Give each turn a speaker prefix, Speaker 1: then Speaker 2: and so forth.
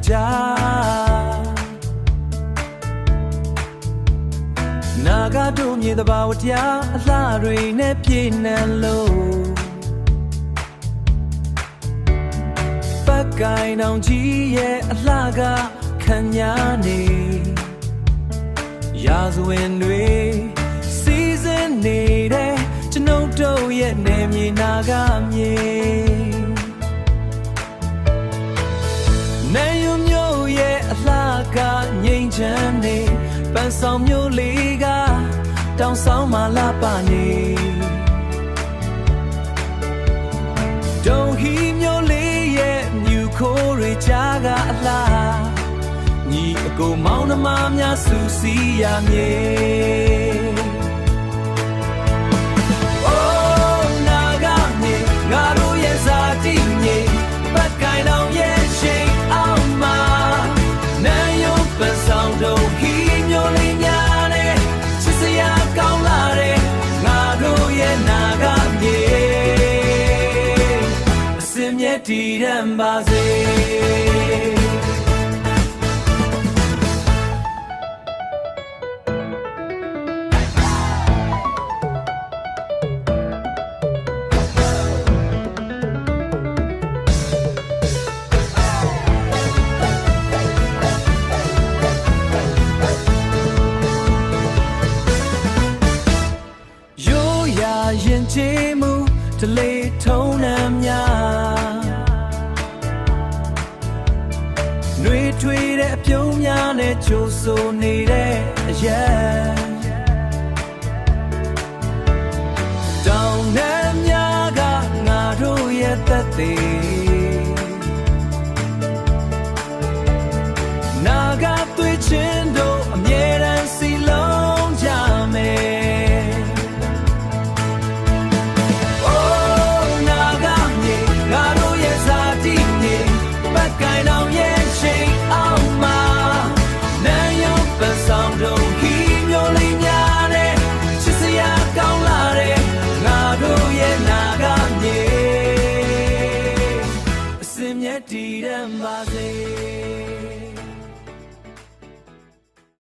Speaker 1: ကြာနာဂတို့မြေတဘာဝတရားအလှတွေနဲ့ပြည့်နှံလို့ပတ်ကိုင်အောင်ကြီးရဲ့အလှကခံညာနေရာဇဝင်တွေစီစဉ်နေတဲ့ကျွန်ုပ်တို့ရဲ့နေမြေနာဂမြေနေယုံမျိုးရဲ့အလှကငြိမ်းချမ်းနေပန်းဆောင်မျိုးလေးကတောင်ဆောင်မှလာပါနေဒုံဟီမျိုးလေးရဲ့မြူခိုးတွေကြားကအလားညီအကိုမောင်နှမများစုစည်းရမြေအိုးနာဂမြေငါတို့ရဲ့ဇာတိမြေပတ်ကိုင်တော်ရဲ့ရှိန်အောင်မှာနာယုံပန်းဆောင်ဒုံဟီမျိုးလေးများနဲ့ချစ်စရာကောင်းလာတဲ့ငါတို့ရဲ့နာဂမြေအစင်မြဲတည်ရန်ပါစေရင်ချေမှုတလေထုံးနှံများနှွေထွေတဲ့အပြုံးများနဲ့ကြိုးဆိုနေတဲ့အရက်တောင်နှံများကငါတို့ရဲ့သက်သေ